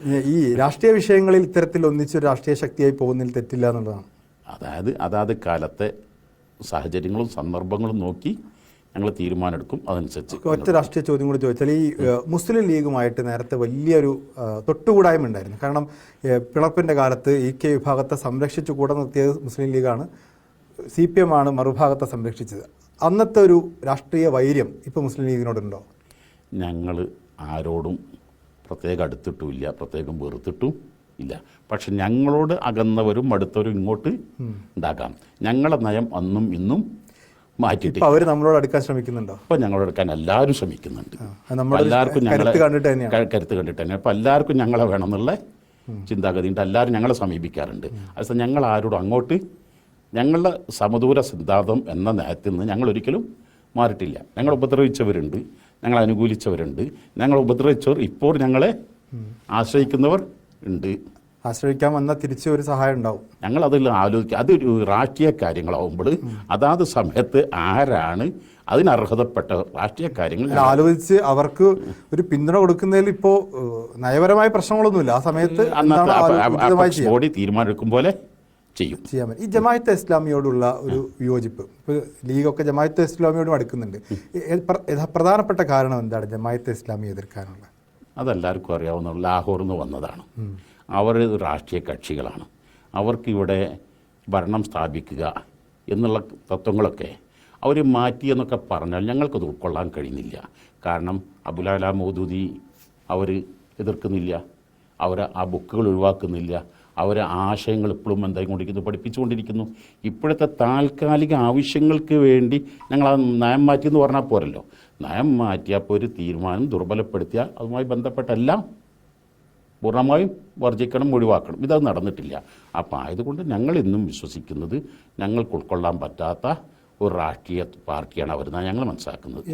ഈ രാഷ്ട്രീയ വിഷയങ്ങളിൽ ഇത്തരത്തിൽ ഒന്നിച്ചൊരു രാഷ്ട്രീയ ശക്തിയായി പോകുന്നതിൽ തെറ്റില്ല എന്നുള്ളതാണ്. അതാത് കാലത്തെ സാഹചര്യങ്ങളും സന്ദർഭങ്ങളും നോക്കി ഞങ്ങൾ തീരുമാനമെടുക്കും. അതനുസരിച്ച് ഒറ്റ രാഷ്ട്രീയ ചോദ്യം കൂടി ചോദിച്ചാൽ, ഈ മുസ്ലിം ലീഗുമായിട്ട് നേരത്തെ വലിയൊരു തൊട്ടുകൂടായ്മ ഉണ്ടായിരുന്നു. കാരണം പിളർപ്പിൻ്റെ കാലത്ത് EK വിഭാഗത്തെ സംരക്ഷിച്ചു കൂടെ നിർത്തിയത് മുസ്ലിം ലീഗാണ്, CPM ആണ് മറുഭാഗത്തെ സംരക്ഷിച്ചത്. അന്നത്തെ ഒരു രാഷ്ട്രീയ വൈര്യം ഇപ്പോൾ മുസ്ലിം ലീഗിനോടുണ്ടോ? ഞങ്ങൾ ആരോടും പ്രത്യേകം അടുത്തിട്ടുമില്ല, പ്രത്യേകം വെറുത്തിട്ടും ഇല്ല. പക്ഷെ ഞങ്ങളോട് അകന്നവരും അടുത്തവരും ഇങ്ങോട്ട് ഉണ്ടാകാം. ഞങ്ങളെ നയം അന്നും ഇന്നും മാറ്റിയിട്ട് അവർ നമ്മളോട് അടുക്കാൻ ശ്രമിക്കുന്നുണ്ടോ? അപ്പോൾ ഞങ്ങളോട് അടുക്കാൻ എല്ലാവരും ശ്രമിക്കുന്നുണ്ട്. എല്ലാവർക്കും ഞങ്ങളെ കരുത്ത് കണ്ടിട്ട് തന്നെ അപ്പോൾ എല്ലാവർക്കും ഞങ്ങളെ വേണമെന്നുള്ള ചിന്താഗതിയുണ്ട്. എല്ലാവരും ഞങ്ങളെ സമീപിക്കാറുണ്ട്. അത് ഞങ്ങൾ ആരോടും അങ്ങോട്ട് ഞങ്ങളുടെ സമദൂര സിദ്ധാന്തം എന്ന നയത്തിൽ നിന്ന് ഞങ്ങൾ ഒരിക്കലും മാറിയിട്ടില്ല. ഞങ്ങൾ ഉപദ്രവിച്ചവരുണ്ട്, ഞങ്ങൾ അനുകൂലിച്ചവരുണ്ട്, ഞങ്ങൾ ഉപദ്രവിച്ചവർ ഇപ്പോൾ ഞങ്ങളെ ആശ്രയിക്കുന്നവർ ഉണ്ട്. ആശ്രയിക്കാൻ വന്നാൽ തിരിച്ച് ഒരു സഹായം ഉണ്ടാവും. ഞങ്ങൾ അതിൽ ആലോചിക്കുക. അതൊരു രാഷ്ട്രീയ കാര്യങ്ങളാവുമ്പോൾ അതാത് സമയത്ത് ആരാണ് അതിനർഹതപ്പെട്ട രാഷ്ട്രീയ കാര്യങ്ങൾ ആലോചിച്ച് അവർക്ക് ഒരു പിന്തുണ കൊടുക്കുന്നതിൽ ഇപ്പോൾ നയപരമായ പ്രശ്നങ്ങളൊന്നുമില്ല. ആ സമയത്ത് ബോഡി തീരുമാനമെടുക്കും പോലെ ചെയ്യാൻ പറ്റും. ഈ ജമാഅത്തെ ഇസ്ലാമിയോടുള്ള ഒരു വിയോജിപ്പ്, ഇപ്പോൾ ലീഗൊക്കെ ജമാഅത്തെ ഇസ്ലാമിയോടും അടുക്കുന്നുണ്ട്. പ്രധാനപ്പെട്ട കാരണം എന്താണ് ജമാഅത്തെ ഇസ്ലാമി എതിർക്കാനുള്ള? അതെല്ലാവർക്കും അറിയാവുന്ന ലാഹോറിൽ നിന്ന് വന്നതാണ്. അവർ രാഷ്ട്രീയ കക്ഷികളാണ്. അവർക്കിവിടെ ഭരണം സ്ഥാപിക്കുക എന്നുള്ള തത്വങ്ങളൊക്കെ അവർ മാറ്റിയെന്നൊക്കെ പറഞ്ഞാൽ ഞങ്ങൾക്കത് ഉൾക്കൊള്ളാൻ കഴിയുന്നില്ല. കാരണം അബുലാല മൗദൂദി അവർ എതിർക്കുന്നില്ല, അവർ ആ ബുക്കുകൾ ഒഴിവാക്കുന്നില്ല, അവർ ആശയങ്ങൾ ഇപ്പോഴും എന്തായിക്കൊണ്ടിരിക്കുന്നു, പഠിപ്പിച്ചുകൊണ്ടിരിക്കുന്നു. ഇപ്പോഴത്തെ താൽക്കാലിക ആവശ്യങ്ങൾക്ക് വേണ്ടി ഞങ്ങൾ ആ നയം മാറ്റിയെന്ന് പറഞ്ഞാൽ പോരല്ലോ. നയം മാറ്റിയപ്പോൾ ഒരു തീരുമാനം ദുർബലപ്പെടുത്തിയാൽ അതുമായി ബന്ധപ്പെട്ടെല്ലാം പൂർണ്ണമായും വർജിക്കണം, ഒഴിവാക്കണം. ഇതത് നടന്നിട്ടില്ല. അപ്പോൾ ആയതുകൊണ്ട് ഞങ്ങൾ ഇന്നും വിശ്വസിക്കുന്നത് ഞങ്ങൾക്ക് ഉൾക്കൊള്ളാൻ പറ്റാത്ത ഒരു രാഷ്ട്രീയ പാർട്ടിയാണ് അവരെന്നാണ് ഞങ്ങൾ മനസ്സിലാക്കുന്നത്.